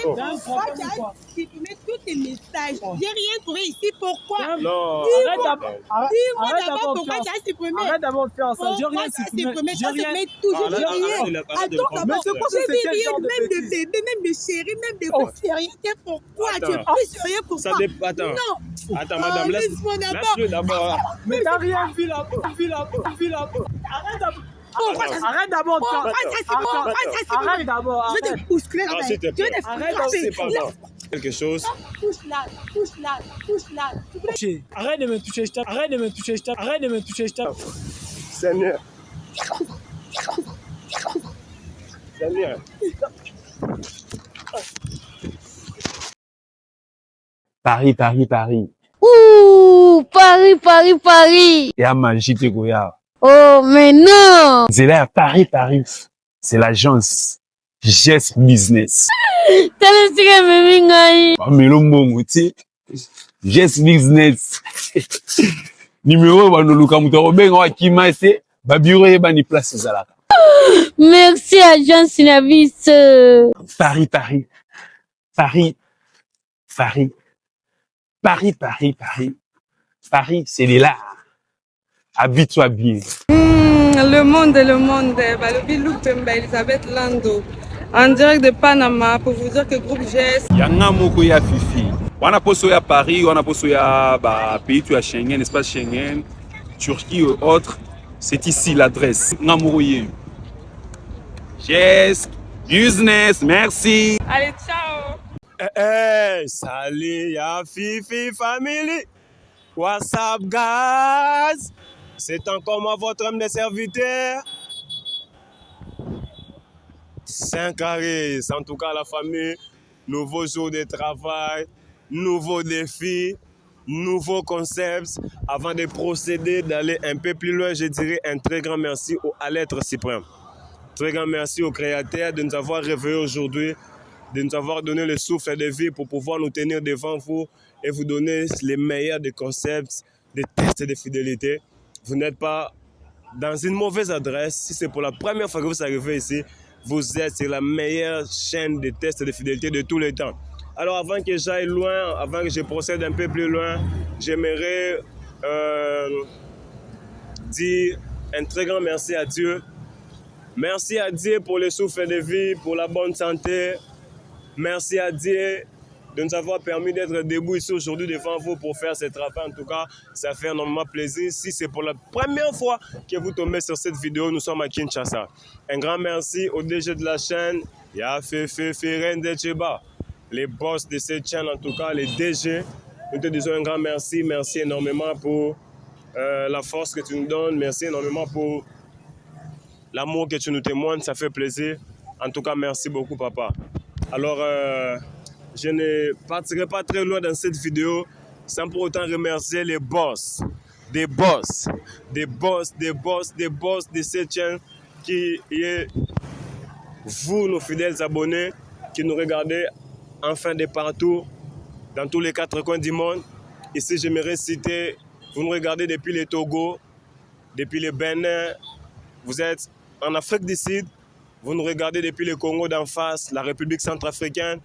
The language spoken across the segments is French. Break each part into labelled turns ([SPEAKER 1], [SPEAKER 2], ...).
[SPEAKER 1] Pourquoi tu as supprimé tous tes messages? J'ai rien trouvé ici. Pourquoi?
[SPEAKER 2] Non.
[SPEAKER 1] Dis-moi d'abord pourquoi tu as supprimé.
[SPEAKER 3] Arrête d'abord de faire ça. J'ai rien
[SPEAKER 1] supprimé.
[SPEAKER 3] J'ai rien.
[SPEAKER 1] Mais toujours rien. Attends,
[SPEAKER 3] Mais c'est quoi ce genre de
[SPEAKER 1] même de
[SPEAKER 3] bêtises?
[SPEAKER 1] bébé, même de chéri, même de sérieux. Pourquoi? Tu es plus sérieux pour ça?
[SPEAKER 2] Attends.
[SPEAKER 1] Non.
[SPEAKER 2] Attends, madame, laisse-le d'abord.
[SPEAKER 3] Mais t'as rien vu là. Arrête d'abord de faire ça. Arrête d'abord.
[SPEAKER 1] Je vais te bousculer là-bas. Je vais te frapper.
[SPEAKER 2] Quelque chose.
[SPEAKER 1] Touche là.
[SPEAKER 3] Arrête de me toucher, je tape.
[SPEAKER 2] Seigneur.
[SPEAKER 4] Paris.
[SPEAKER 5] Ouh, Paris.
[SPEAKER 4] Et à Magite Goya.
[SPEAKER 5] Oh, mais non.
[SPEAKER 4] C'est là, Paris. C'est l'agence Gest Business.
[SPEAKER 5] T'as laissé me mingaï.
[SPEAKER 4] Mais le mot, tu sais, Gest Business. Numéro, bah, nous, Luka Moutaro, ben, on va qui m'a essayé, bah, bureau, et bah, ni place aux alaka.
[SPEAKER 5] Merci, agence Navis.
[SPEAKER 4] Paris, c'est les là. Habille-toi bien.
[SPEAKER 6] Le monde. Balobi Lupemba, Elisabeth Lando. En direct de Panama pour vous dire que groupe GS.
[SPEAKER 7] Yanga moko ya Fifi. On a posé à Paris, on a posé à pays tu as Schengen, espace Schengen, Turquie ou autres. C'est ici l'adresse. Namourouye. Yes, business, merci.
[SPEAKER 6] Allez, ciao.
[SPEAKER 2] Salut, ya Fifi Family. What's up, guys? C'est encore moi, votre homme de serviteur. Saint-Caris, en tout cas la famille, nouveau jour de travail, nouveaux défis, nouveaux concepts. Avant de procéder, d'aller un peu plus loin, je dirais un très grand merci à l'être suprême. Très grand merci au Créateur de nous avoir réveillés aujourd'hui, de nous avoir donné le souffle de vie pour pouvoir nous tenir devant vous et vous donner les meilleurs des concepts, des tests de fidélité. Vous n'êtes pas dans une mauvaise adresse. Si c'est pour la première fois que vous arrivez ici, vous êtes sur la meilleure chaîne de tests de fidélité de tous les temps. Alors avant que j'aille loin, avant que je procède un peu plus loin, j'aimerais dire un très grand merci à Dieu. Merci à Dieu pour le souffle de vie, pour la bonne santé. Merci à Dieu de nous avoir permis d'être debout ici aujourd'hui devant vous pour faire ce travail. En tout cas, ça fait énormément plaisir. Si c'est pour la première fois que vous tombez sur cette vidéo, nous sommes à Kinshasa. Un grand merci au DG de la chaîne, Yafefeferen Decheba, les boss de cette chaîne, en tout cas les DG. Nous te disons un grand merci. Merci énormément pour la force que tu nous donnes. Merci énormément pour l'amour que tu nous témoignes. Ça fait plaisir. En tout cas, merci beaucoup, papa. Alors, je ne partirai pas très loin dans cette vidéo sans pour autant remercier les boss, des boss de cette chaîne qui est vous, nos fidèles abonnés, qui nous regardez enfin de partout, dans tous les 4 coins du monde. Ici, j'aimerais citer, vous nous regardez depuis le Togo, depuis le Bénin, vous êtes en Afrique du Sud, vous nous regardez depuis le Congo d'en face, la République centrafricaine.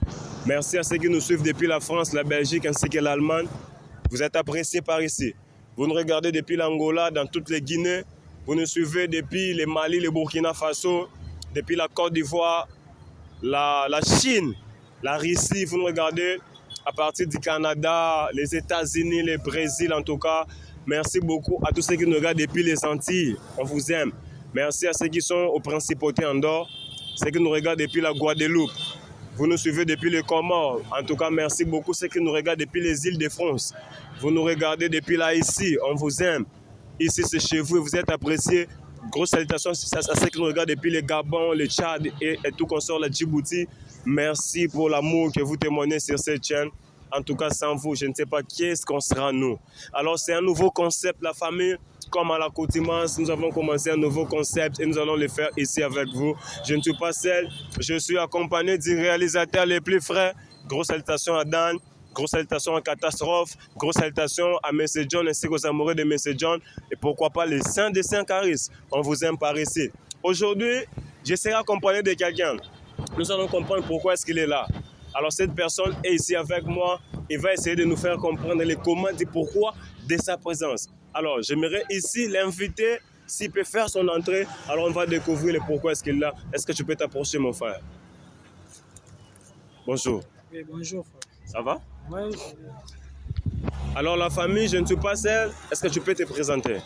[SPEAKER 2] Merci à ceux qui nous suivent depuis la France, la Belgique ainsi que l'Allemagne. Vous êtes appréciés par ici. Vous nous regardez depuis l'Angola, dans toutes les Guinées. Vous nous suivez depuis le Mali, le Burkina Faso, depuis la Côte d'Ivoire, la Chine, la Russie. Vous nous regardez à partir du Canada, les États-Unis, le Brésil en tout cas. Merci beaucoup à tous ceux qui nous regardent depuis les Antilles. On vous aime. Merci à ceux qui sont aux Principautés Andorre, ceux qui nous regardent depuis la Guadeloupe. Vous nous suivez depuis les Comores. En tout cas, merci beaucoup ceux qui nous regardent depuis les îles de France. Vous nous regardez depuis là, ici. On vous aime. Ici, c'est chez vous. Vous êtes appréciés. Grosse salutations à ceux qui nous regardent depuis le Gabon, le Tchad et tout consort, la Djibouti. Merci pour l'amour que vous témoignez sur cette chaîne. En tout cas, sans vous, je ne sais pas qui est-ce qu'on sera nous. Alors, c'est un nouveau concept, la famille. Comme à l'accoutumance, nous avons commencé un nouveau concept et nous allons le faire ici avec vous. Je ne suis pas seul, je suis accompagné du réalisateur les plus frais. Grosse salutation à Dan, grosse salutation à Catastrophe, grosse salutation à M. John ainsi qu'aux amoureux de M. John. Et pourquoi pas les saints de Saint-Caris. On vous aime par ici. Aujourd'hui, je serai accompagné de quelqu'un. Nous allons comprendre pourquoi est-ce qu'il est là. Alors cette personne est ici avec moi et va essayer de nous faire comprendre les comment et pourquoi de sa présence. Alors j'aimerais ici l'inviter, s'il peut faire son entrée, alors on va découvrir le pourquoi est-ce qu'il est là. Est-ce que tu peux t'approcher mon frère? Bonjour.
[SPEAKER 3] Oui, bonjour, frère.
[SPEAKER 2] Ça va?
[SPEAKER 3] Ouais,
[SPEAKER 2] Alors la famille, je ne suis pas seul. Est-ce que tu peux te présenter?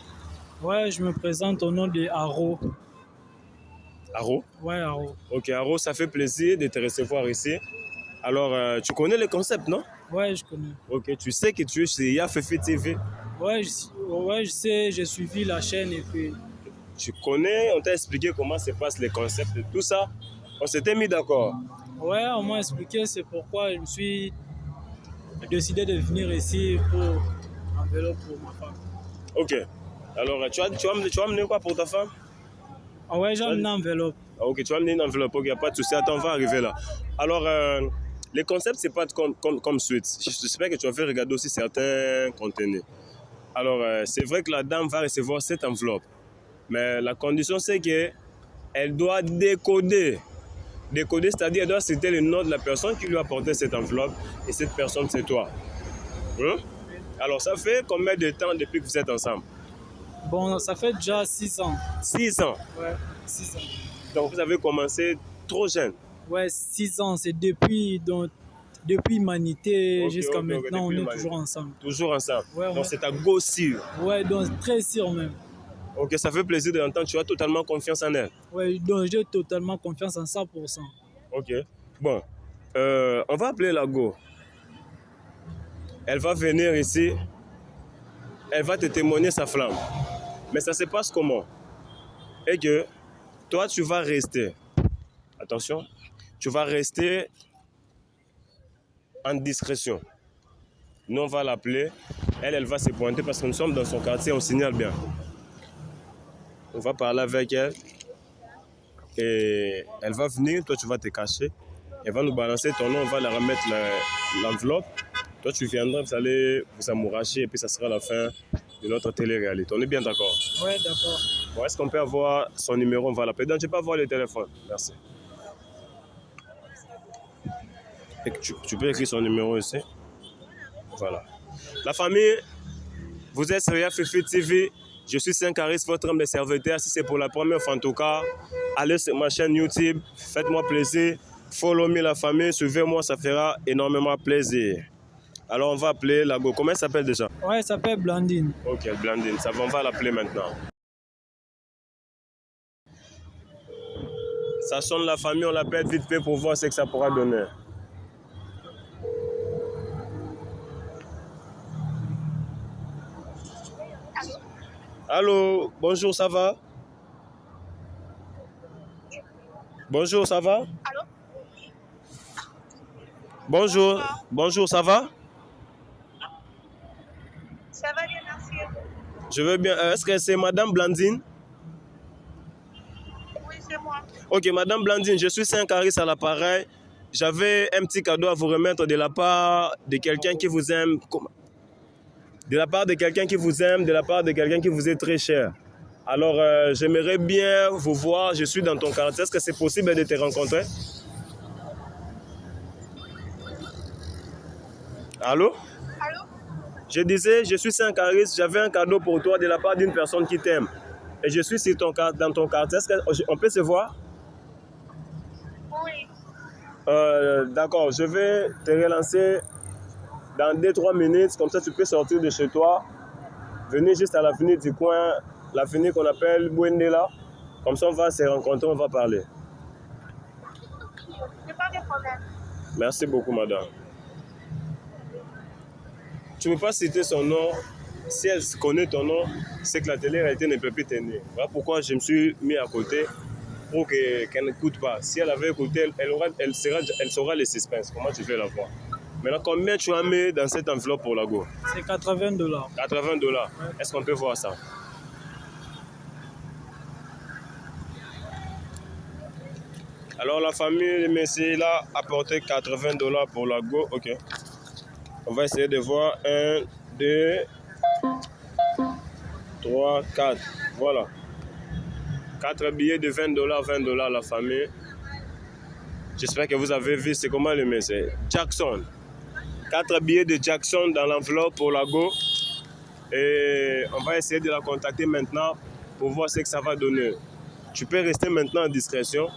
[SPEAKER 3] ouais, je me présente au nom de Haro.
[SPEAKER 2] Aro?
[SPEAKER 3] Ouais, Haro.
[SPEAKER 2] Ok, Aro, ça fait plaisir de te recevoir ici. Alors, tu connais le concept, non?
[SPEAKER 3] Ouais, je connais.
[SPEAKER 2] Ok, tu sais que tu es chez Yafefi TV.
[SPEAKER 3] Ouais, je sais, j'ai suivi la chaîne et puis...
[SPEAKER 2] Tu connais, on t'a expliqué comment se passe les concepts et tout ça. On s'était mis d'accord.
[SPEAKER 3] Ouais, on m'a expliqué, c'est pourquoi je me suis décidé de venir ici pour enveloppe pour ma femme.
[SPEAKER 2] Ok. Alors, tu vas amener quoi pour ta femme?
[SPEAKER 3] Ah ouais, j'ai une enveloppe.
[SPEAKER 2] Ah, ok, tu vas amener une enveloppe. Ok, il n'y a pas de souci. Attends, on va arriver là. Alors, les concepts, c'est pas comme suite. J'espère que tu vas faire regarder aussi certains contenus. Alors, c'est vrai que la dame va recevoir cette enveloppe. Mais la condition, c'est qu'elle doit décoder. Décoder, c'est-à-dire elle doit citer le nom de la personne qui lui a apporté cette enveloppe. Et cette personne, c'est toi. Hein? Alors, ça fait combien de temps depuis que vous êtes ensemble?
[SPEAKER 3] Bon, ça fait déjà 6 ans.
[SPEAKER 2] 6 ans.
[SPEAKER 3] Ouais, 6 ans.
[SPEAKER 2] Donc, vous avez commencé trop jeune.
[SPEAKER 3] Ouais, 6 ans, c'est depuis Humanité
[SPEAKER 2] Ok,
[SPEAKER 3] jusqu'à
[SPEAKER 2] ok,
[SPEAKER 3] maintenant, on
[SPEAKER 2] depuis
[SPEAKER 3] est
[SPEAKER 2] Humanité.
[SPEAKER 3] toujours ensemble.
[SPEAKER 2] Toujours ensemble.
[SPEAKER 3] Ouais,
[SPEAKER 2] Donc,
[SPEAKER 3] ouais.
[SPEAKER 2] c'est ta go sûre.
[SPEAKER 3] Ouais, donc très sûr même.
[SPEAKER 2] Ok, ça fait plaisir de l'entendre. Tu as totalement confiance en elle.
[SPEAKER 3] Ouais, donc j'ai totalement confiance en 100%.
[SPEAKER 2] Ok. Bon, on va appeler la go. Elle va venir ici. Elle va te témoigner sa flamme. Mais ça se passe comment? Et que toi, tu vas rester. Attention. Tu vas rester en discrétion. Nous, on va l'appeler. Elle va se pointer parce que nous sommes dans son quartier. On signale bien. On va parler avec elle. Et elle va venir. Toi, tu vas te cacher. Elle va nous balancer ton nom. On va la remettre l'enveloppe. Toi, tu viendras. Vous allez vous amouracher. Et puis, ça sera la fin de notre télé-réalité. On est bien d'accord?
[SPEAKER 3] Ouais, d'accord.
[SPEAKER 2] Bon, est-ce qu'on peut avoir son numéro? On va l'appeler. Donc, tu peux avoir le téléphone. Merci. Et tu peux écrire son numéro ici. Voilà. La famille, vous êtes sur Yafefi TV. Je suis Saint-Caris, votre homme de serviteur. Si c'est pour la première fois en tout cas, allez sur ma chaîne YouTube. Faites-moi plaisir. Follow me la famille. Suivez-moi, ça fera énormément plaisir. Alors, on va appeler la go. Comment elle s'appelle déjà?
[SPEAKER 3] Ouais, elle s'appelle Blandine.
[SPEAKER 2] Ok, Blandine. Ça va, on va l'appeler maintenant. Ça sonne la famille, on l'appelle vite fait pour voir ce que ça pourra donner. Allô, bonjour, ça va? Bonjour, ça va?
[SPEAKER 1] Allô?
[SPEAKER 2] Bonjour, bonjour, ça va?
[SPEAKER 1] Ça va bien, merci.
[SPEAKER 2] Je veux bien. Est-ce que c'est Madame Blandine?
[SPEAKER 1] Oui, c'est moi.
[SPEAKER 2] Ok, Madame Blandine, je suis Saint-Caris à l'appareil. J'avais un petit cadeau à vous remettre de la part de quelqu'un qui vous aime. De la part de quelqu'un qui vous aime, de la part de quelqu'un qui vous est très cher. Alors, j'aimerais bien vous voir. Je suis dans ton quartier. Est-ce que c'est possible de te rencontrer? Allô?
[SPEAKER 1] Allô?
[SPEAKER 2] Je disais, je suis Saint-Caris. J'avais un cadeau pour toi de la part d'une personne qui t'aime. Et je suis dans ton quartier. Est-ce qu'on peut se voir?
[SPEAKER 1] Oui.
[SPEAKER 2] D'accord, je vais te relancer dans 2-3 minutes. Comme ça, tu peux sortir de chez toi. Venir juste à l'avenue du coin, l'avenue qu'on appelle Bouendela. Comme ça, on va se rencontrer, on va parler.
[SPEAKER 1] Il pas de problème.
[SPEAKER 2] Merci beaucoup, madame. Tu ne peux pas citer son nom. Si elle connaît ton nom, c'est que la télé-réalité ne peut plus tenir. Voilà pourquoi je me suis mis à côté pour qu'elle n'écoute pas. Si elle avait écouté, elle saura les suspens. Comment tu fais la voir? Maintenant, combien tu as mis dans cette enveloppe pour la go?
[SPEAKER 3] C'est $80.
[SPEAKER 2] $80. Ouais. Est-ce qu'on peut voir ça? Alors, la famille, le monsieur, il a apporté $80 pour la go. Ok. On va essayer de voir. 1, 2, 3, 4. Voilà. 4 billets de $20, $20 la famille. J'espère que vous avez vu, c'est comment le met, c'est Jackson. 4 billets de Jackson dans l'enveloppe pour la Go. Et on va essayer de la contacter maintenant pour voir ce que ça va donner. Tu peux rester maintenant en discrétion.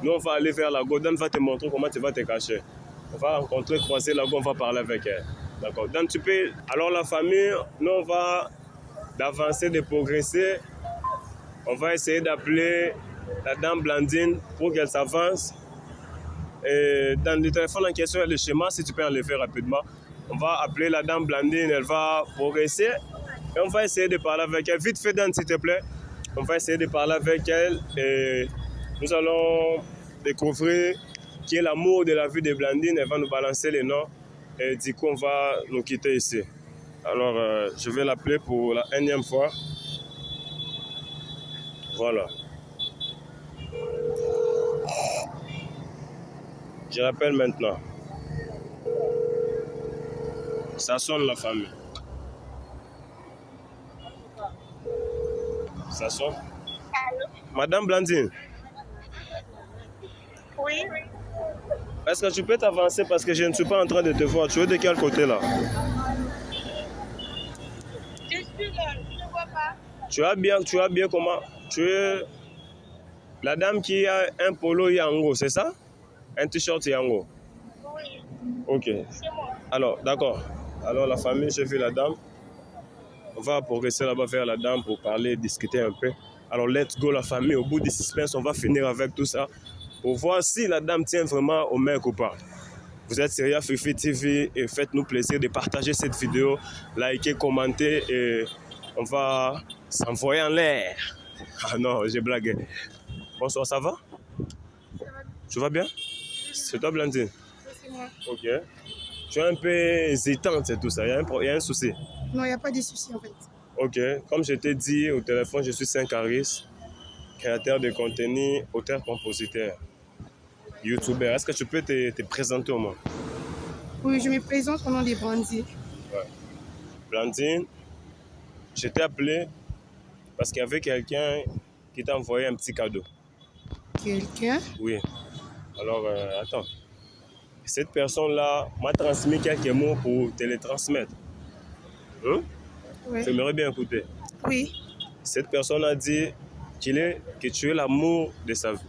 [SPEAKER 2] Nous, on va aller vers la Go. Dan va te montrer comment tu vas te cacher. On va rencontrer, croiser la Go, on va parler avec elle. D'accord. Dan, tu peux... Alors, la famille, nous, on va d'avancer, de progresser. On va essayer d'appeler la dame Blandine pour qu'elle s'avance. Et dans le téléphone en question, il y a le schéma, si tu peux enlever rapidement. On va appeler la dame Blandine, elle va progresser. Et on va essayer de parler avec elle. Vite fait, Dan, s'il te plaît. On va essayer de parler avec elle. Et nous allons découvrir qui est l'amour de la vie de Blandine. Elle va nous balancer les noms. Et du coup, on va nous quitter ici. Alors, je vais l'appeler pour la énième fois. Voilà. Je rappelle maintenant. Ça sonne la famille. Ça sonne. Madame Blandine.
[SPEAKER 1] Oui.
[SPEAKER 2] Est-ce que tu peux t'avancer parce que je ne suis pas en train de te voir. Tu es de quel côté là?
[SPEAKER 1] Je suis là, je ne vois pas.
[SPEAKER 2] Tu as bien comment? Tu es la dame qui a un polo Yango, c'est ça? Un t-shirt Yango.
[SPEAKER 1] Oui,
[SPEAKER 2] Ok.
[SPEAKER 1] c'est moi.
[SPEAKER 2] Alors, d'accord. Alors, la famille, j'ai vu la dame. On va progresser là-bas vers la dame pour parler, discuter un peu. Alors, let's go, la famille. Au bout du suspense, on va finir avec tout ça pour voir si la dame tient vraiment au mec ou pas. Vous êtes sur Fifi TV et faites-nous plaisir de partager cette vidéo, liker, commenter et on va s'envoyer en l'air. Ah non, j'ai blagué. Bonsoir, ça va? Tu vas bien? C'est toi, Blandine?
[SPEAKER 6] C'est moi.
[SPEAKER 2] Ok. Tu es un peu hésitante et tout ça. Il y a un souci.
[SPEAKER 6] Non, il n'y a pas de souci en fait.
[SPEAKER 2] Ok. Comme je t'ai dit au téléphone, je suis Saint-Caris, créateur de contenu, auteur-compositeur, youtubeur. Est-ce que tu peux te présenter au moins?
[SPEAKER 6] Oui, je me présente au nom des Brandy.
[SPEAKER 2] Ouais. Blandine, je t'ai appelé parce qu'il y avait quelqu'un qui t'a envoyé un petit cadeau.
[SPEAKER 6] Quelqu'un?
[SPEAKER 2] Oui. Alors, attends. Cette personne-là m'a transmis quelques mots pour te les transmettre. Hein?
[SPEAKER 6] Oui.
[SPEAKER 2] J'aimerais bien écouter.
[SPEAKER 6] Oui.
[SPEAKER 2] Cette personne a dit que tu es l'amour de sa vie.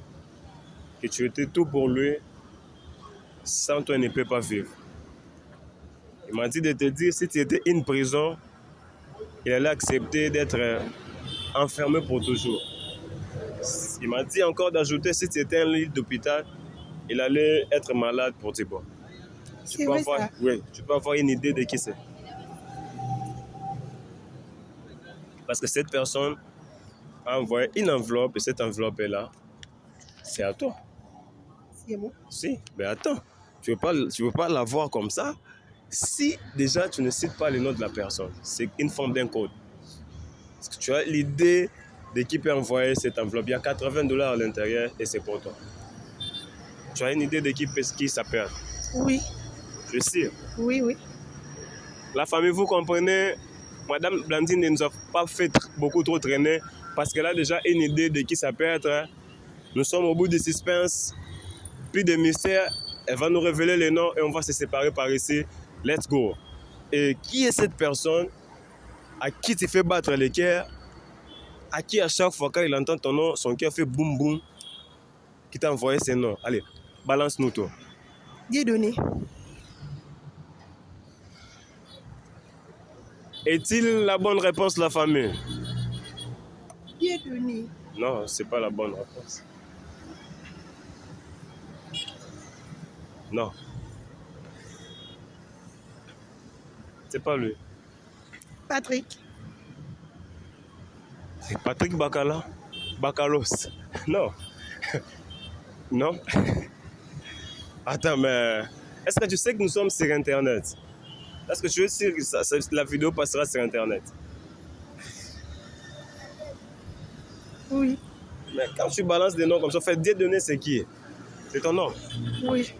[SPEAKER 2] Que tu étais tout pour lui. Sans toi, il ne peut pas vivre. Il m'a dit de te dire, si tu étais une prison, il allait accepter d'être enfermé pour toujours. Il m'a dit encore d'ajouter, si tu étais un lit d'hôpital, il allait être malade pour tes bons.
[SPEAKER 6] C'est vrai ça?
[SPEAKER 2] Oui, tu peux avoir une idée de qui c'est. Parce que cette personne a envoyé une enveloppe et cette enveloppe-là, c'est à toi.
[SPEAKER 6] C'est moi.
[SPEAKER 2] Si, mais attends, tu ne veux pas l'avoir comme ça si déjà tu ne cites pas le nom de la personne. C'est une forme d'un code. Parce que tu as l'idée de qui peut envoyer cette enveloppe. Il y a $80 à l'intérieur et c'est pour toi. Tu as une idée de qui ça peut être?
[SPEAKER 6] Oui.
[SPEAKER 2] Je sais.
[SPEAKER 6] Oui, oui.
[SPEAKER 2] La famille, vous comprenez, Madame Blandine ne nous a pas fait beaucoup trop traîner parce qu'elle a déjà une idée de qui ça peut être. Nous sommes au bout du suspense, plus de mystère. Elle va nous révéler les noms et on va se séparer par ici. Let's go. Et qui est cette personne à qui tu fais battre le cœur, à qui à chaque fois quand il entend ton nom, son cœur fait boum boum, qui t'a envoyé ces noms? Allez, balance-nous tout.
[SPEAKER 6] Dieudonné.
[SPEAKER 2] Est-il la bonne réponse, la famille?
[SPEAKER 6] Dieudonné.
[SPEAKER 2] Non, c'est pas la bonne réponse. Non. C'est pas lui.
[SPEAKER 6] Patrick.
[SPEAKER 2] C'est Patrick Bacala. Bacalos. Non. Non. Attends, mais est-ce que tu sais que nous sommes sur Internet? Est-ce que tu es sûr que la vidéo passera sur Internet?
[SPEAKER 6] Oui.
[SPEAKER 2] Mais quand tu balances des noms comme ça, fais Dieudonné, c'est qui? C'est ton nom?
[SPEAKER 6] Oui.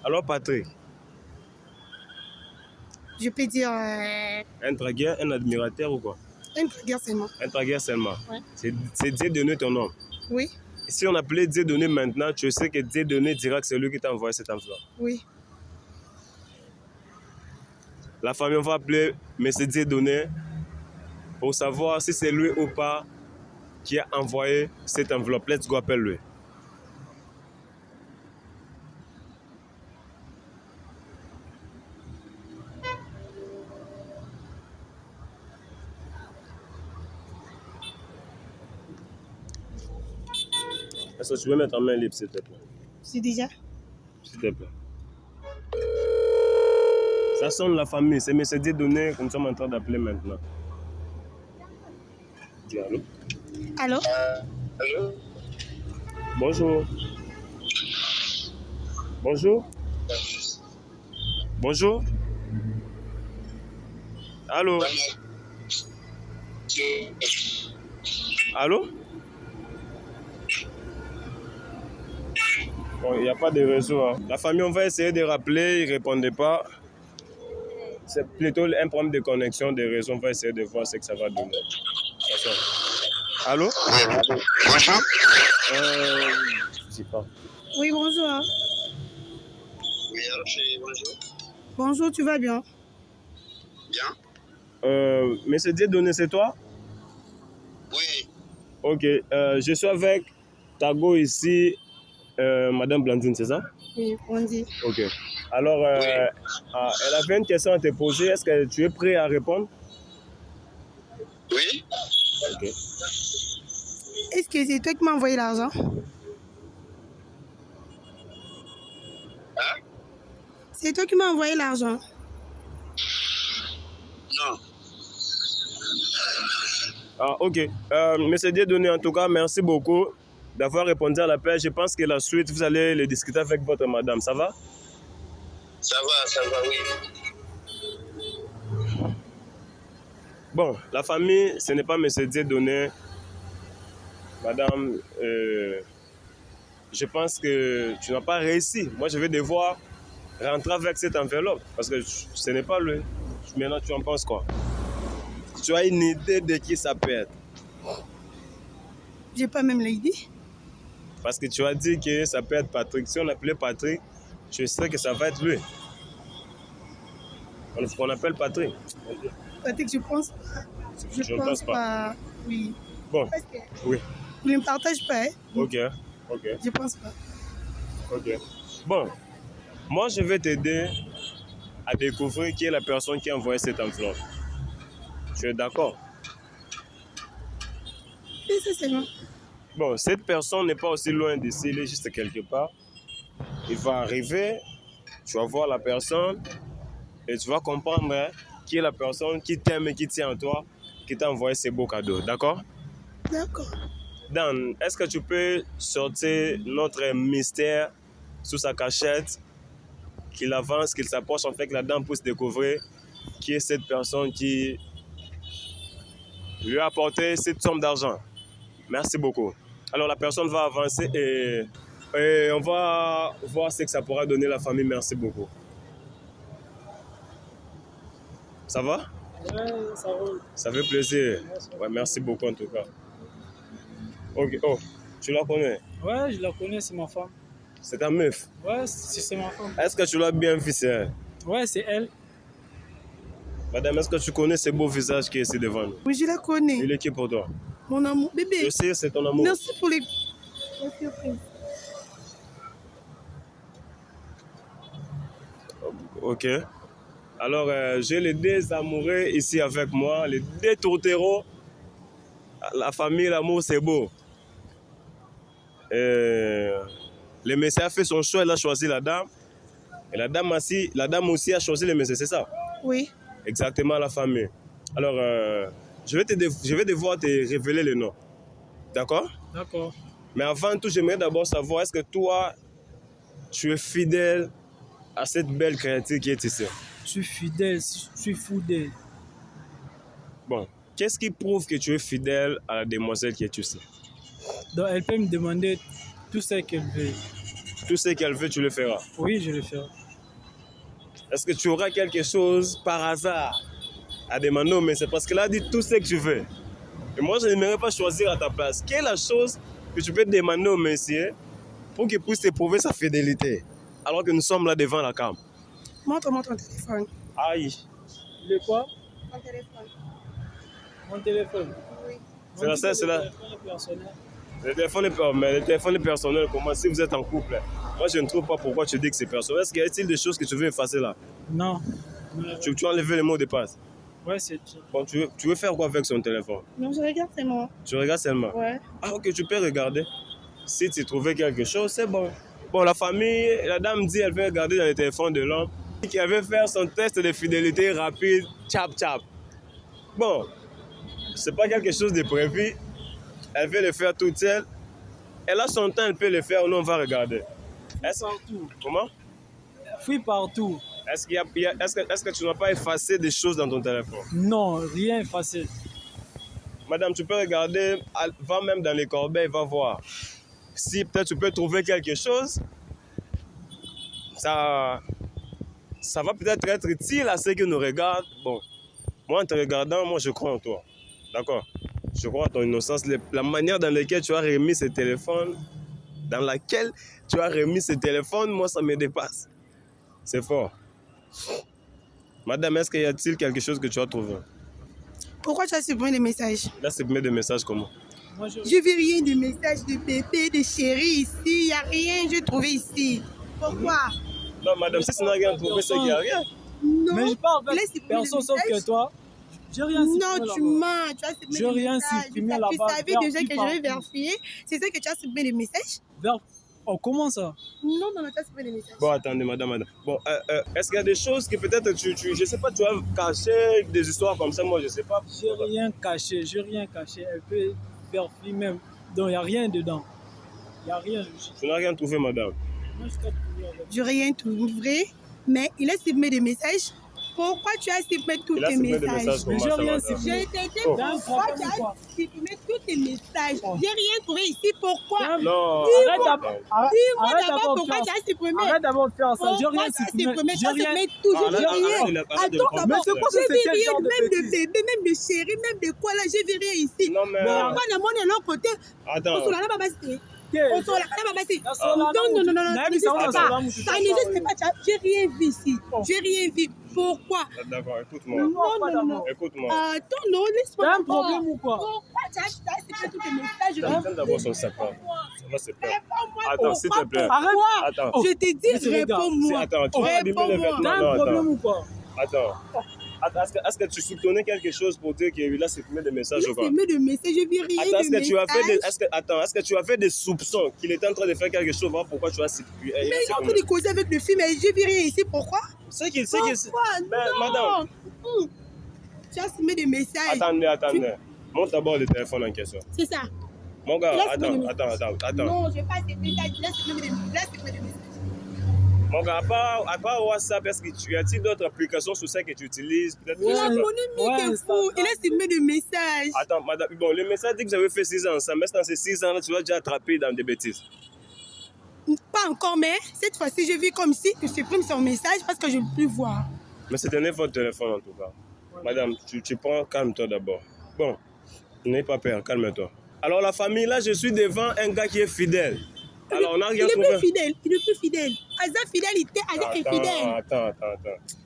[SPEAKER 2] Alors Patrick?
[SPEAKER 6] Je peux dire
[SPEAKER 2] Un dragueur, un admirateur ou quoi?
[SPEAKER 6] un dragueur seulement.
[SPEAKER 2] Un dragueur seulement?
[SPEAKER 6] Ouais.
[SPEAKER 2] C'est Dieudonné ton nom?
[SPEAKER 6] Oui.
[SPEAKER 2] si on appelait Dieudonné maintenant, tu sais que Dieudonné dira que c'est lui qui t'a envoyé cette enveloppe.
[SPEAKER 1] Oui.
[SPEAKER 2] La famille, on va appeler M. Dieudonné pour savoir si c'est lui ou pas qui a envoyé cette enveloppe. Let's go, appelle-lui. Est-ce que tu peux mettre en main libre, s'il te plaît?
[SPEAKER 1] C'est déjà.
[SPEAKER 2] S'il te plaît. Ça sonne la famille. C'est M. Dieudonné que nous sommes en train d'appeler maintenant. Dis allô?
[SPEAKER 1] Allô?
[SPEAKER 8] Allô?
[SPEAKER 2] Bonjour. Bonjour. Bonjour. Allô? Allô? Bon, il n'y a pas de réseau. Hein. La famille, on va essayer de rappeler, ils ne répondaient pas. C'est plutôt un problème de connexion, de réseau. On va essayer de voir ce que ça va donner. Allô?
[SPEAKER 8] Bonjour.
[SPEAKER 2] Je sais pas.
[SPEAKER 1] Oui, bonjour. Hein.
[SPEAKER 8] Oui, alors chérie, bonjour.
[SPEAKER 1] Bonjour, tu vas bien?
[SPEAKER 8] Bien?
[SPEAKER 2] Monsieur Dieudonné, c'est toi?
[SPEAKER 8] Oui.
[SPEAKER 2] Ok, je suis avec Tago ici, Madame Blandine, c'est ça?
[SPEAKER 1] Oui, on dit.
[SPEAKER 2] Ok. Alors, elle avait une question à te poser. Est-ce que tu es prêt à répondre?
[SPEAKER 8] Oui?
[SPEAKER 2] Ok.
[SPEAKER 1] Est-ce que c'est toi qui m'as envoyé l'argent?
[SPEAKER 8] Hein?
[SPEAKER 1] C'est toi qui m'as envoyé l'argent?
[SPEAKER 8] Non.
[SPEAKER 2] Ah, ok. Monsieur Dieudonné, en tout cas, merci beaucoup d'avoir répondu à l'appel. Je pense que la suite, vous allez le discuter avec votre madame. Ça va?
[SPEAKER 8] Ça va, oui.
[SPEAKER 2] Bon, la famille, ce n'est pas Monsieur Dieudonné. Madame, je pense que tu n'as pas réussi. Moi, je vais devoir rentrer avec cette enveloppe parce que ce n'est pas lui. Maintenant, tu en penses quoi? Tu as une idée de qui ça peut être?
[SPEAKER 1] J'ai pas même l'idée.
[SPEAKER 2] Parce que tu as dit que ça peut être Patrick. Si on appelait Patrick, je sais que ça va être lui. On appelle Patrick.
[SPEAKER 1] Peut-être que je pense pas. Je ne pense pas. Oui.
[SPEAKER 2] Bon,
[SPEAKER 1] Parce que
[SPEAKER 2] oui.
[SPEAKER 1] vous ne me partagez pas. Hein?
[SPEAKER 2] Ok.
[SPEAKER 1] Je pense pas.
[SPEAKER 2] Ok. Bon, moi, je vais t'aider à découvrir qui est la personne qui a envoyé cette enveloppe. Tu es d'accord?
[SPEAKER 1] Oui, c'est bon.
[SPEAKER 2] Bon, cette personne n'est pas aussi loin d'ici, il est juste quelque part. Il va arriver, tu vas voir la personne et tu vas comprendre hein, qui est la personne qui t'aime et qui tient en toi, qui t'a envoyé ces beaux cadeaux. D'accord?
[SPEAKER 1] D'accord.
[SPEAKER 2] Dan, est-ce que tu peux sortir notre mystère sous sa cachette, qu'il avance, qu'il s'approche, en fait que la dame puisse découvrir qui est cette personne qui lui a apporté cette somme d'argent? Merci beaucoup. Alors la personne va avancer et on va voir ce que ça pourra donner la famille. Merci beaucoup. Ça va?
[SPEAKER 3] Ouais, ça roule.
[SPEAKER 2] Ça fait plaisir. Ouais, merci beaucoup en tout cas. Ok, oh, tu la connais?
[SPEAKER 3] Ouais, je la connais, c'est ma femme.
[SPEAKER 2] C'est ta meuf?
[SPEAKER 3] Ouais, c'est ma femme.
[SPEAKER 2] Est-ce que tu l'as bien vu, c'est elle?
[SPEAKER 3] Ouais, c'est elle.
[SPEAKER 2] Madame, est-ce que tu connais ce beau visage qui est ici devant nous?
[SPEAKER 1] Oui, je la connais.
[SPEAKER 2] Il est qui pour toi?
[SPEAKER 1] Mon amour. Bébé.
[SPEAKER 2] Je sais, c'est ton amour.
[SPEAKER 1] Merci pour les... Merci.
[SPEAKER 2] Ok. Alors, j'ai les deux amoureux ici avec moi, les deux tourtereaux. La famille, l'amour, c'est beau. Le monsieur a fait son choix, il a choisi la dame. Et la dame aussi a choisi le monsieur, c'est ça?
[SPEAKER 1] Oui.
[SPEAKER 2] Exactement, la famille. Alors, je vais devoir te révéler le nom. D'accord?
[SPEAKER 3] D'accord.
[SPEAKER 2] Mais avant tout, j'aimerais d'abord savoir, est-ce que toi, tu es fidèle à cette belle créature qui est ici?
[SPEAKER 3] Je suis fidèle, je suis fou d'elle.
[SPEAKER 2] Bon, qu'est-ce qui prouve que tu es fidèle à la demoiselle qui est ici?
[SPEAKER 3] Donc elle peut me demander tout ce qu'elle veut.
[SPEAKER 2] Tout ce qu'elle veut, tu le feras.
[SPEAKER 3] Oui, je le ferai.
[SPEAKER 2] Est-ce que tu auras quelque chose par hasard à demander? Mais c'est parce qu'elle a dit tout ce que tu veux. Et moi, je n'aimerais pas choisir à ta place. Quelle est la chose que tu peux demander au monsieur pour qu'il puisse te prouver sa fidélité. Alors que nous sommes là devant la cam.
[SPEAKER 1] Montre-moi ton téléphone.
[SPEAKER 2] Aïe.
[SPEAKER 3] Le quoi?
[SPEAKER 1] Ton téléphone.
[SPEAKER 3] Mon téléphone.
[SPEAKER 1] Oui.
[SPEAKER 2] C'est la seule, c'est là.
[SPEAKER 3] Personnel.
[SPEAKER 2] Le téléphone est personnel. Comment si vous êtes en couple? Moi, je ne trouve pas pourquoi tu dis que c'est personnel. Est-ce qu'il y a-t-il des choses que tu veux effacer là?
[SPEAKER 3] Non.
[SPEAKER 2] Tu as enlevé le mot de passe.
[SPEAKER 3] Ouais, c'est...
[SPEAKER 2] Bon, tu veux faire quoi avec son téléphone?
[SPEAKER 1] Non, je regarde seulement.
[SPEAKER 2] Tu regardes seulement?
[SPEAKER 1] Ouais.
[SPEAKER 2] Ah, ok, tu peux regarder. Si tu trouvais quelque chose, c'est bon. Bon, la famille, la dame dit qu'elle veut regarder dans le téléphone de l'homme, qu'elle veut faire son test de fidélité rapide, chap chap. Bon, c'est pas quelque chose de prévu. Elle veut le faire toute seule. Elle a son temps, elle peut le faire, nous on va regarder.
[SPEAKER 3] Partout.
[SPEAKER 2] Comment?
[SPEAKER 3] Fouille partout.
[SPEAKER 2] Est-ce que tu n'as pas effacé des choses dans ton téléphone?
[SPEAKER 3] Non, rien effacé.
[SPEAKER 2] Madame, tu peux regarder, va même dans les corbeilles, va voir. Si peut-être tu peux trouver quelque chose, ça va peut-être être utile à ceux qui nous regardent. Bon, moi en te regardant, moi je crois en toi. D'accord? Je crois en ton innocence. La manière dans laquelle tu as remis ce téléphone, moi ça me dépasse. C'est fort. Madame, est-ce qu'il y a-t-il quelque chose que tu as trouvé?
[SPEAKER 1] Pourquoi tu as supprimé les messages?
[SPEAKER 2] Là, c'est supprimé des messages comment?
[SPEAKER 3] Moi, je...
[SPEAKER 1] Je veux rien de messages de bébé, de chéri ici. Il n'y a rien, je trouvé ici. Pourquoi?
[SPEAKER 2] Non, madame, si tu n'as rien trouvé, c'est qu'il n'y a rien.
[SPEAKER 1] Non.
[SPEAKER 3] Mais je parle
[SPEAKER 1] Laisse
[SPEAKER 3] avec
[SPEAKER 1] supprimer
[SPEAKER 3] personne
[SPEAKER 1] les
[SPEAKER 3] sauf
[SPEAKER 1] messages.
[SPEAKER 3] que toi. J'ai rien supprimé
[SPEAKER 1] Non,
[SPEAKER 3] là-bas.
[SPEAKER 1] tu mens. Tu as supprimé
[SPEAKER 3] J'ai
[SPEAKER 1] les
[SPEAKER 3] rien
[SPEAKER 1] messages.
[SPEAKER 3] supprimé
[SPEAKER 1] Tu
[SPEAKER 3] là-bas.
[SPEAKER 1] savais déjà que je vais vérifier. C'est ça que tu as supprimé les messages?
[SPEAKER 3] Oh, comment ça?
[SPEAKER 1] Non, tu as supprimé les messages.
[SPEAKER 2] Bon, attendez, madame. Bon, est-ce qu'il y a des choses que peut-être je sais pas, tu as caché des histoires comme ça, moi, je sais pas.
[SPEAKER 3] J'ai rien caché. Elle peut vérifier même. Donc, il n'y a rien dedans. Il n'y a rien.
[SPEAKER 2] Tu n'as rien trouvé, madame.
[SPEAKER 3] Moi, je t'ai trouvé avec.
[SPEAKER 1] Je n'ai rien trouvé, mais il a supprimé des messages. Pourquoi tu as supprimé tous
[SPEAKER 2] Il a
[SPEAKER 1] tes
[SPEAKER 2] supprimé des
[SPEAKER 1] messages?
[SPEAKER 2] messages
[SPEAKER 3] Mais
[SPEAKER 2] comme
[SPEAKER 3] j'ai
[SPEAKER 2] ça,
[SPEAKER 3] rien
[SPEAKER 2] madame.
[SPEAKER 3] supprimé.
[SPEAKER 1] Je t'ai dit
[SPEAKER 2] Oh.
[SPEAKER 1] pourquoi tu as supprimé tous tes messages. J'ai rien trouvé ici. Pourquoi?
[SPEAKER 2] Non.
[SPEAKER 3] Arrête d'abord.
[SPEAKER 1] Dis-moi
[SPEAKER 3] Arrête
[SPEAKER 1] d'abord
[SPEAKER 3] d'abord
[SPEAKER 1] pourquoi
[SPEAKER 3] faire
[SPEAKER 1] tu as supprimé.
[SPEAKER 3] Arrête d'abord de faire ça. J'ai
[SPEAKER 1] Pourquoi
[SPEAKER 3] rien
[SPEAKER 1] tu as
[SPEAKER 3] supprimé.
[SPEAKER 1] supprimé? Tu
[SPEAKER 3] J'ai
[SPEAKER 1] as
[SPEAKER 3] rien.
[SPEAKER 1] supprimé toujours.
[SPEAKER 2] Arrête,
[SPEAKER 1] J'ai
[SPEAKER 2] arrête,
[SPEAKER 1] rien.
[SPEAKER 2] arrête de
[SPEAKER 1] Attends,
[SPEAKER 2] prendre
[SPEAKER 3] Mais c'est quoi
[SPEAKER 1] j'ai
[SPEAKER 3] ce
[SPEAKER 1] vu
[SPEAKER 3] quel
[SPEAKER 1] rien,
[SPEAKER 3] genre de
[SPEAKER 1] même de
[SPEAKER 3] bêtises?
[SPEAKER 1] bébé, même de chéri, même de quoi là, j'ai vu rien ici.
[SPEAKER 2] Non, mais...
[SPEAKER 1] Pourquoi le monde est de l'autre côté?
[SPEAKER 2] Attends.
[SPEAKER 1] On se la baba c'est. On se la baba c'est.
[SPEAKER 3] Non,
[SPEAKER 1] Non, ça n'existe pas. Ça
[SPEAKER 3] Ça
[SPEAKER 1] n'existe pas. J'ai rien vu ici. J'ai rien vu. Pourquoi?
[SPEAKER 2] D'accord, écoute-moi.
[SPEAKER 1] Non.
[SPEAKER 2] Écoute-moi.
[SPEAKER 1] Attends, non, laisse-moi.
[SPEAKER 3] T'as un problème ou quoi?
[SPEAKER 1] Pourquoi tu as supprimé tous tes messages?
[SPEAKER 2] Donne d'abord son sac. Ça va se faire.
[SPEAKER 1] Réponds-moi.
[SPEAKER 2] Attends, s'il te plaît.
[SPEAKER 3] Arrête.
[SPEAKER 2] Attends.
[SPEAKER 1] Je t'ai dit,
[SPEAKER 3] Monsieur le gars,
[SPEAKER 1] réponds-moi.
[SPEAKER 2] Attends, tu vas allumer les vêtements.
[SPEAKER 3] T'as un
[SPEAKER 2] Non,
[SPEAKER 3] problème
[SPEAKER 2] attends.
[SPEAKER 3] ou quoi?
[SPEAKER 2] Attends, est-ce que tu soupçonnais quelque chose pour dire qu'il a supprimé des messages ou
[SPEAKER 1] Il
[SPEAKER 2] quoi?
[SPEAKER 1] a supprimé des messages, je vis rien
[SPEAKER 2] Attends,
[SPEAKER 1] de messages.
[SPEAKER 2] est-ce que tu as fait des soupçons qu'il était en train de faire quelque chose? Voilà pourquoi tu as supprimé.
[SPEAKER 1] Mais il est en train de causer avec le film, mais je vis rien ici. Pourquoi?
[SPEAKER 2] C'est qu'il...
[SPEAKER 1] Pourquoi?
[SPEAKER 2] Mais,
[SPEAKER 1] Non.
[SPEAKER 2] madame.
[SPEAKER 1] Tu as supprimé des messages.
[SPEAKER 2] Attendez. Montre d'abord le téléphone en question.
[SPEAKER 1] C'est ça.
[SPEAKER 2] Mon gars,
[SPEAKER 1] Laisse-moi les
[SPEAKER 2] attends.
[SPEAKER 1] Non, je vais pas supprimé ça. Laisse supprimé des messages.
[SPEAKER 2] Mon gars, à part WhatsApp, est-ce que y a-t-il d'autres applications sociales que tu utilises? Peut-être
[SPEAKER 1] Il
[SPEAKER 2] que
[SPEAKER 1] a
[SPEAKER 2] je sais pas.
[SPEAKER 1] connu mieux que fou. Il a supprimé des messages.
[SPEAKER 2] Attends, madame, bon, le message dit que vous avez fait 6 ans ensemble, mais dans ces 6 ans-là, tu vas déjà attraper dans des bêtises.
[SPEAKER 1] Pas encore, mais cette fois-ci, je vis comme si je supprime son message parce que je ne peux plus voir.
[SPEAKER 2] Mais c'était votre téléphone en tout cas. Madame, tu prends, calme-toi d'abord. Bon, n'aie pas peur, calme-toi. Alors la famille, là, je suis devant un gars qui est fidèle. Alors on n'a rien trouvé.
[SPEAKER 1] Il est plus fidèle. Azar fidélité, Azar est fidèle.
[SPEAKER 2] Attends.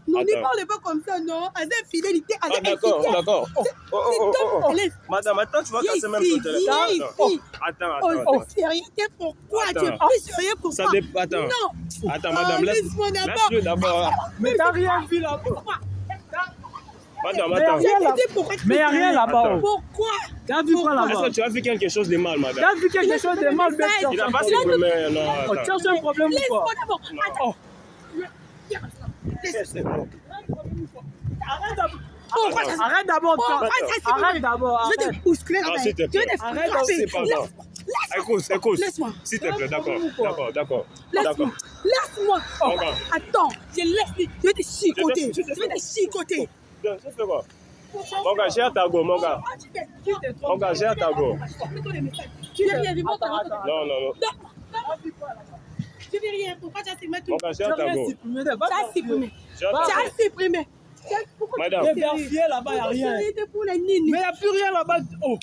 [SPEAKER 1] Non, ne parle pas comme ça, non. Azar fidélité, Azar est
[SPEAKER 2] d'accord.
[SPEAKER 1] fidèle.
[SPEAKER 2] Madame, attends, tu vas casser même ton téléphone. Attends.
[SPEAKER 1] Oh, sérieux, pourquoi? Tu es plus sérieux pour ça?
[SPEAKER 2] Attends.
[SPEAKER 1] Non.
[SPEAKER 2] Attends, madame,
[SPEAKER 1] laisse-moi d'abord.
[SPEAKER 2] laisse-le d'abord.
[SPEAKER 3] Mais t'as rien vu là-bas.
[SPEAKER 2] Madame,
[SPEAKER 3] Mais
[SPEAKER 2] attends.
[SPEAKER 3] il n'y a rien là-bas.
[SPEAKER 2] Attends.
[SPEAKER 1] Pourquoi?
[SPEAKER 3] T'as vu quoi
[SPEAKER 2] Est-ce
[SPEAKER 3] là-bas?
[SPEAKER 2] que tu as vu quelque chose de mal, madame?
[SPEAKER 3] T'as vu quelque chose de mal, mais
[SPEAKER 2] Il n'a pas supprimé, non,
[SPEAKER 3] Oh,
[SPEAKER 2] attends.
[SPEAKER 3] cherche un problème ou quoi?
[SPEAKER 1] Laisse-moi d'abord. Attends.
[SPEAKER 3] Arrête d'abord de faire. Arrête d'abord.
[SPEAKER 1] Je vais te bousculer
[SPEAKER 2] Ah,
[SPEAKER 1] là-bas.
[SPEAKER 2] s'il te
[SPEAKER 1] Je vais
[SPEAKER 2] plaît.
[SPEAKER 1] te
[SPEAKER 3] Arrête,
[SPEAKER 1] frapper.
[SPEAKER 2] C'est pas grave. Écoute.
[SPEAKER 1] Laisse-moi.
[SPEAKER 2] S'il te plaît, d'accord.
[SPEAKER 1] Laisse-moi. Laisse-moi.
[SPEAKER 2] D'accord.
[SPEAKER 1] Attends. Je vais te chicoter.
[SPEAKER 2] Je te
[SPEAKER 1] Je vais te chicoter.
[SPEAKER 2] Donc, ça fait quoi? Mon gars, j'ai à ta go, mon gars. Mon gars, j'ai à ta go.
[SPEAKER 1] Tu n'as rien vu.
[SPEAKER 2] Non.
[SPEAKER 1] Je vais rien. Pourquoi tu as supprimé tout?
[SPEAKER 2] Mon gars, j'ai à ta go.
[SPEAKER 1] Tu as supprimé.
[SPEAKER 2] J'ai à ta
[SPEAKER 1] Tu
[SPEAKER 2] go.
[SPEAKER 1] as supprimé. Pourquoi
[SPEAKER 2] Madame.
[SPEAKER 3] Mais vérifier là-bas, il n'y a rien.
[SPEAKER 1] C'était pour la nini.
[SPEAKER 3] Mais il n'y a plus rien là-bas. Oh.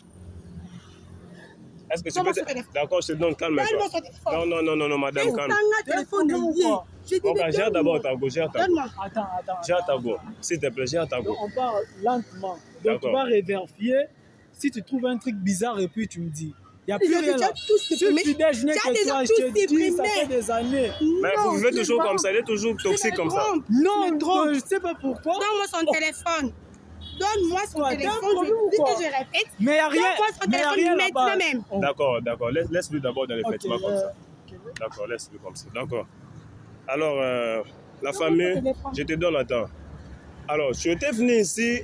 [SPEAKER 2] Est-ce que tu
[SPEAKER 1] Donne-moi
[SPEAKER 2] peux...
[SPEAKER 1] son téléphone.
[SPEAKER 2] D'accord, je te donne, calme-toi.
[SPEAKER 1] Donne-moi son téléphone.
[SPEAKER 2] Non, madame,
[SPEAKER 1] Et
[SPEAKER 2] calme.
[SPEAKER 1] ça, un téléphone de lié. Je dis,
[SPEAKER 2] Mon gars, gère d'abord ta go, gère ta go.
[SPEAKER 1] Donne-moi.
[SPEAKER 3] Attends.
[SPEAKER 2] Gère ta go. S'il te plaît, gère ta go.
[SPEAKER 3] Donc, on parle lentement. Donc,
[SPEAKER 2] D'accord.
[SPEAKER 3] tu vas revérifier. Si tu trouves un truc bizarre et puis tu me dis. Il n'y a plus
[SPEAKER 1] Ils ont
[SPEAKER 3] rien
[SPEAKER 1] déjà
[SPEAKER 3] là.
[SPEAKER 1] tout supprimé.
[SPEAKER 3] Fidèle, je n'ai
[SPEAKER 1] Tu as
[SPEAKER 3] que
[SPEAKER 1] déjà
[SPEAKER 3] toi,
[SPEAKER 1] tout
[SPEAKER 3] je te dis, ça
[SPEAKER 1] supprimé.
[SPEAKER 3] fait des années.
[SPEAKER 2] Mais
[SPEAKER 1] Non,
[SPEAKER 2] vous vivez
[SPEAKER 1] je
[SPEAKER 2] toujours
[SPEAKER 1] vois.
[SPEAKER 2] comme ça, il est toujours toxique comme ça.
[SPEAKER 3] Non,
[SPEAKER 1] trompe.
[SPEAKER 3] je sais pas pourquoi.
[SPEAKER 1] Donne-moi son téléphone. Donne-moi son
[SPEAKER 3] Ouais,
[SPEAKER 1] téléphone.
[SPEAKER 3] donne-moi ou
[SPEAKER 1] Je dis
[SPEAKER 3] quoi?
[SPEAKER 1] que je répète.
[SPEAKER 3] Mais il n'y a rien.
[SPEAKER 1] Donne-moi son
[SPEAKER 3] Mais il y a
[SPEAKER 1] téléphone
[SPEAKER 3] rien là-bas.
[SPEAKER 1] maintenant même.
[SPEAKER 3] Oh.
[SPEAKER 2] D'accord. Laisse-lui d'abord dans les
[SPEAKER 3] Ok,
[SPEAKER 2] vêtements comme ça. D'accord, laisse-le comme ça. D'accord. Alors, la famille, je te donne le temps. Alors, je étais venu ici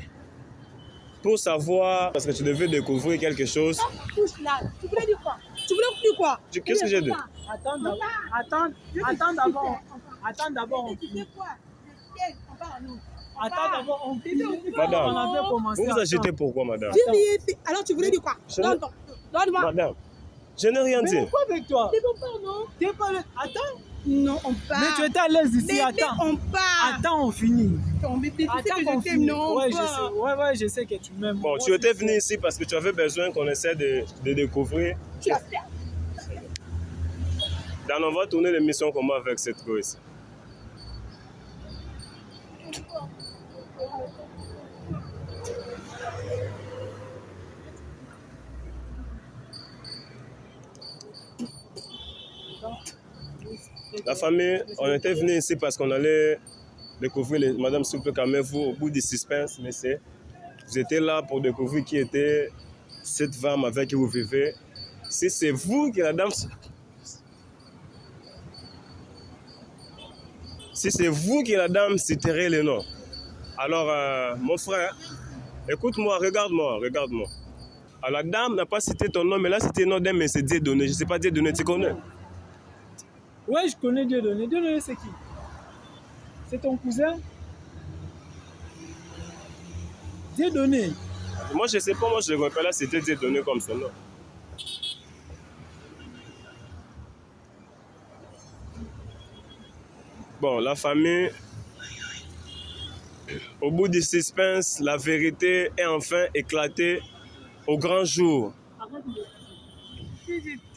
[SPEAKER 2] pour savoir, parce que tu devais découvrir quelque chose.
[SPEAKER 1] Touche là. Tu voulais dire quoi? Tu voulais dire quoi?
[SPEAKER 2] Qu'est-ce que j'ai dit?
[SPEAKER 3] Attends d'abord. Attends d'abord, on finit. Attends d'abord, on finit.
[SPEAKER 2] Madame,
[SPEAKER 3] On avait commencé.
[SPEAKER 2] vous vous agitez pourquoi, madame?
[SPEAKER 1] J'ai rien fait. Alors tu voulais dire quoi?
[SPEAKER 2] Je ne-
[SPEAKER 1] Donne-moi.
[SPEAKER 2] Madame, je n'ai rien
[SPEAKER 3] Mais
[SPEAKER 2] dit.
[SPEAKER 3] pourquoi avec toi?
[SPEAKER 1] C'est ton père, non?
[SPEAKER 3] T'es pas le... Attends.
[SPEAKER 1] Non, on part.
[SPEAKER 3] Mais tu étais à l'aise ici,
[SPEAKER 1] Mais
[SPEAKER 3] attends.
[SPEAKER 1] on part.
[SPEAKER 3] Attends, on finit.
[SPEAKER 1] On bébé, tu sais
[SPEAKER 3] Attends
[SPEAKER 1] que
[SPEAKER 3] qu'on
[SPEAKER 1] je t'aime,
[SPEAKER 3] finisse.
[SPEAKER 1] non?
[SPEAKER 3] Ouais,
[SPEAKER 1] on
[SPEAKER 3] je
[SPEAKER 1] part.
[SPEAKER 3] sais. Ouais, je sais que tu m'aimes.
[SPEAKER 2] Bon,
[SPEAKER 3] Moi
[SPEAKER 2] tu étais
[SPEAKER 3] aussi,
[SPEAKER 2] venu ici parce que tu avais besoin qu'on essaie de découvrir.
[SPEAKER 1] Tu l'as fait.
[SPEAKER 2] Dan, on va tourner l'émission comment avec cette go ici. La famille, on était venu ici parce qu'on allait découvrir Madame, s'il vous plaît, calmez-vous au bout du suspense, mais c'est... Vous étiez là pour découvrir qui était cette femme avec qui vous vivez. Si c'est vous qui est la dame... Si c'est vous qui est la dame, citerez le nom. Alors, mon frère, écoute-moi, regarde-moi. Alors, la dame n'a pas cité ton nom, mais là, c'était le nom d'un, mais c'est Dieudonné. Je ne sais pas, Dieudonné, tu connais?
[SPEAKER 3] Ouais, je connais Dieudonné. Dieudonné, c'est qui? C'est ton cousin? Dieudonné.
[SPEAKER 2] Moi, je ne sais pas, moi, je ne vois pas là, c'était Dieudonné comme son nom. Bon, la famille, au bout du suspense, la vérité est enfin éclatée au grand jour.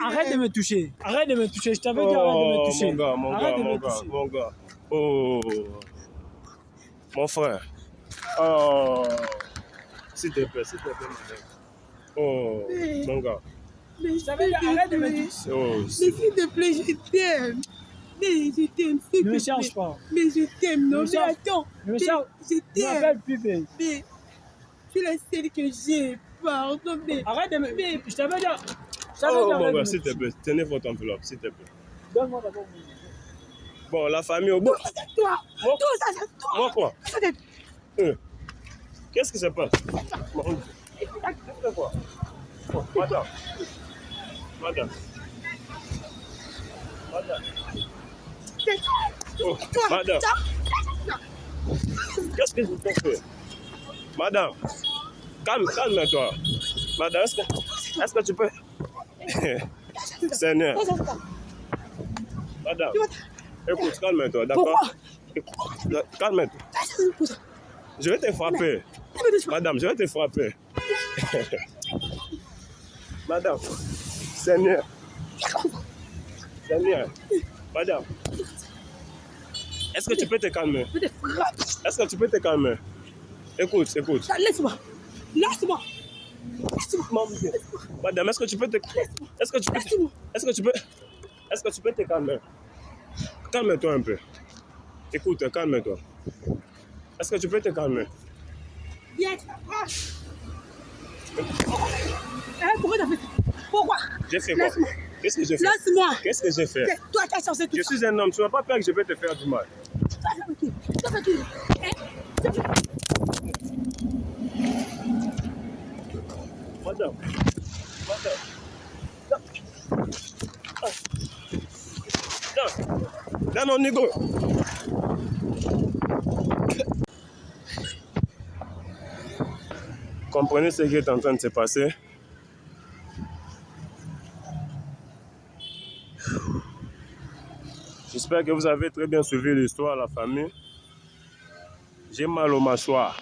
[SPEAKER 3] Arrête de me toucher. Arrête de me toucher. Je t'avais dit arrête de me toucher.
[SPEAKER 2] Mon gars. Oh, mon frère. Oh, s'il te plaît, madame. Oh, mon gars.
[SPEAKER 1] Mais
[SPEAKER 3] Je t'avais dit arrête de me toucher.
[SPEAKER 2] Oh,
[SPEAKER 1] Mais s'il te plaît, je t'aime. Mais je t'aime, s'il te
[SPEAKER 3] Ne me
[SPEAKER 1] plaît.
[SPEAKER 3] cherche pas.
[SPEAKER 1] Mais je t'aime, non?
[SPEAKER 3] Ne me
[SPEAKER 1] Mais
[SPEAKER 3] cherche-
[SPEAKER 1] attends.
[SPEAKER 3] Ne me
[SPEAKER 1] Mais
[SPEAKER 3] cherche.
[SPEAKER 1] je
[SPEAKER 3] Ne
[SPEAKER 1] t'aime.
[SPEAKER 3] m'appelle plus, bébé.
[SPEAKER 1] Mais tu es la seule que j'ai. Pardon, mais.
[SPEAKER 3] Arrête de me...
[SPEAKER 1] Mais
[SPEAKER 3] Je t'avais dit...
[SPEAKER 2] oh, mon
[SPEAKER 3] arrête de
[SPEAKER 2] gars,
[SPEAKER 3] me
[SPEAKER 2] s'il te
[SPEAKER 3] toucher.
[SPEAKER 2] plaît, tenez votre enveloppe, s'il te plaît.
[SPEAKER 3] Donne-moi d'abord mon...
[SPEAKER 2] Bon, la famille au bout.
[SPEAKER 1] tout ça, c'est toi.
[SPEAKER 2] Moi-
[SPEAKER 1] Tout ça, c'est toi.
[SPEAKER 2] Moi, quoi?
[SPEAKER 1] Ça, c'est
[SPEAKER 2] Qu'est-ce qui se passe? Quoi? Oh, madame. Oh,
[SPEAKER 1] toi.
[SPEAKER 2] madame.
[SPEAKER 1] Ça.
[SPEAKER 2] Qu'est-ce que je peux faire? Madame, calme-toi. Madame, est-ce que tu peux... Seigneur. Madame, écoute, calme-toi, d'accord?
[SPEAKER 1] Pourquoi?
[SPEAKER 2] Calme-toi. Je vais te frapper. Madame, je vais te frapper. Madame, Seigneur. Madame. Est-ce que tu peux te calmer? Est-ce que tu peux te calmer? Écoute.
[SPEAKER 1] Laisse-moi.
[SPEAKER 2] Madame, est-ce que tu peux te... Est-ce que tu peux te calmer? Calme-toi un peu. Écoute, calme-toi. Est-ce que tu peux te calmer?
[SPEAKER 1] Viens, pourquoi t'as fait ça? Pourquoi?
[SPEAKER 2] J'ai fait quoi?
[SPEAKER 1] Laisse-moi.
[SPEAKER 2] Qu'est-ce que j'ai fait?
[SPEAKER 1] Laisse-moi.
[SPEAKER 2] Qu'est-ce que j'ai fait?
[SPEAKER 1] C'est toi qui as cherché tout
[SPEAKER 2] Je
[SPEAKER 1] ça.
[SPEAKER 2] suis un homme, tu n'as pas peur que je vais te faire du mal. Madame. Dans mon négo. Comprenez ce qui est en train de se passer. J'espère que vous avez très bien suivi l'histoire, la famille. J'ai mal au mâchoire.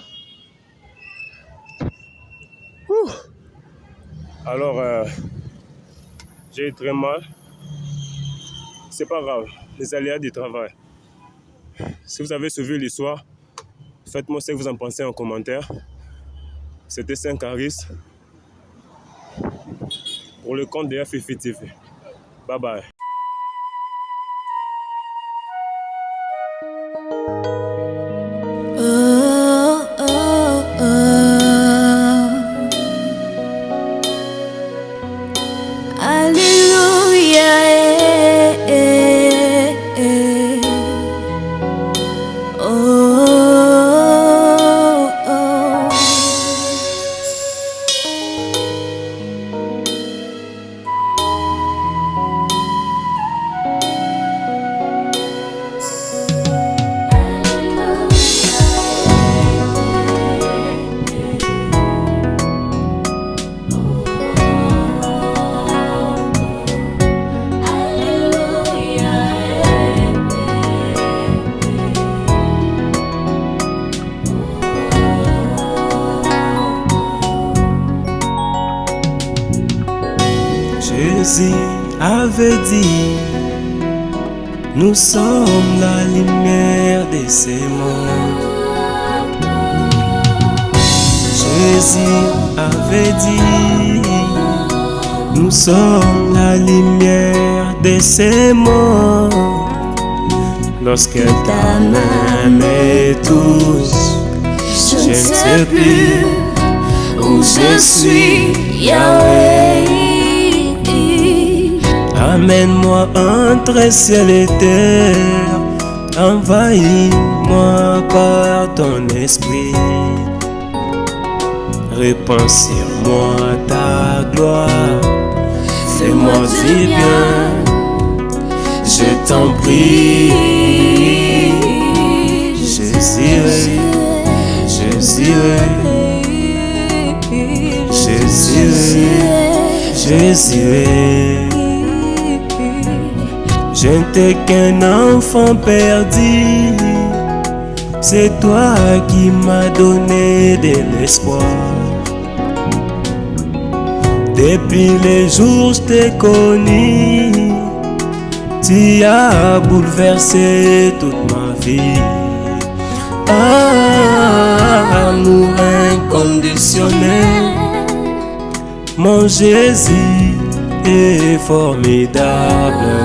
[SPEAKER 2] Alors, J'ai eu très mal. C'est pas grave, les aléas du travail. Si vous avez suivi l'histoire, faites-moi ce que vous en pensez en commentaire. C'était Saint-Caris pour le compte de FIFI TV. Bye bye.
[SPEAKER 9] Jésus avait dit, nous sommes la lumière de ce monde. Jésus avait dit, nous sommes la lumière de ce monde. Lorsque ta main me touche, je ne sais plus où je suis, Yahweh. Amène-moi entre ciel et terre, envahis-moi par ton esprit. Répands sur moi ta gloire, fais-moi du bien, je t'en prie. Jésus, Jésus, Jésus, Jésus. Je n'étais qu'un enfant perdu, c'est toi qui m'as donné de l'espoir. Depuis les jours je t'ai connu, tu as bouleversé toute ma vie. Amour inconditionnel, mon Jésus est formidable.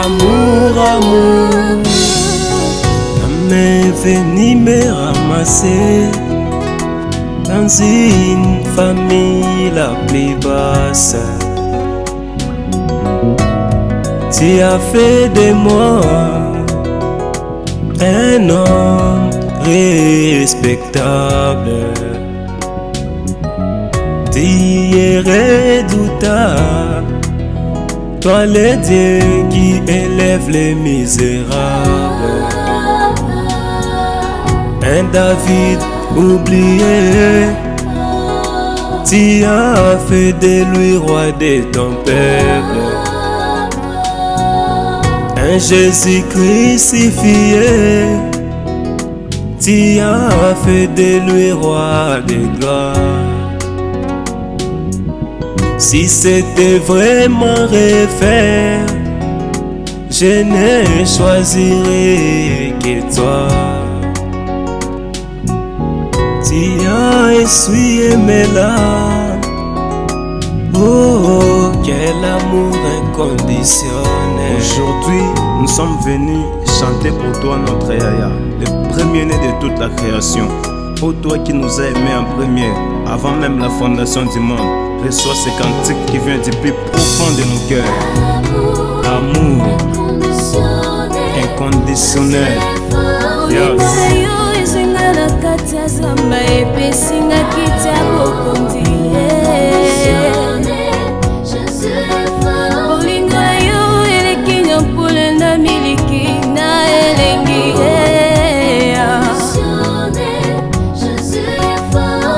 [SPEAKER 9] Amour, amour, ta main est venue me ramasser dans une famille la plus basse. Tu as fait de moi un homme respectable. Tu es redoutable, toi le Dieu qui élève les misérables. Un David oublié, tu as fait de lui roi de ton peuple. Un Jésus crucifié, tu as fait de lui roi de gloire. Si c'était vraiment refaire, je ne choisirais que toi. Tu as essuyé mes larmes, oh, quel amour inconditionnel.
[SPEAKER 10] Aujourd'hui, nous sommes venus chanter pour toi notre Yaya, le premier-né de toute la création. Pour toi qui nous as aimés en premier, avant même la fondation du monde. Reçois ce cantique qui vient du plus profond de nos cœurs. Amour inconditionnel.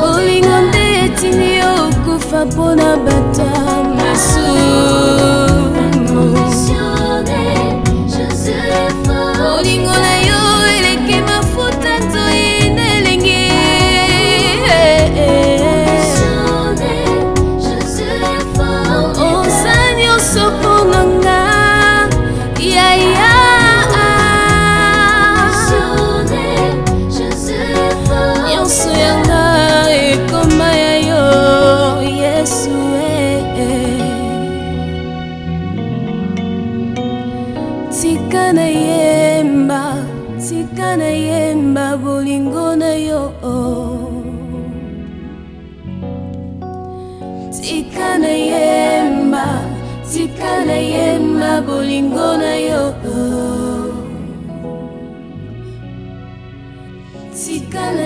[SPEAKER 11] Bolingo mabata masumu olingo na yo eleki mafuta nzoyina elengi oza nyonso mponanga yaya nyonso yanga ekoma ya yo Yesu tika na yemba bolingo na yo tika na yemba bolingo na yo tika na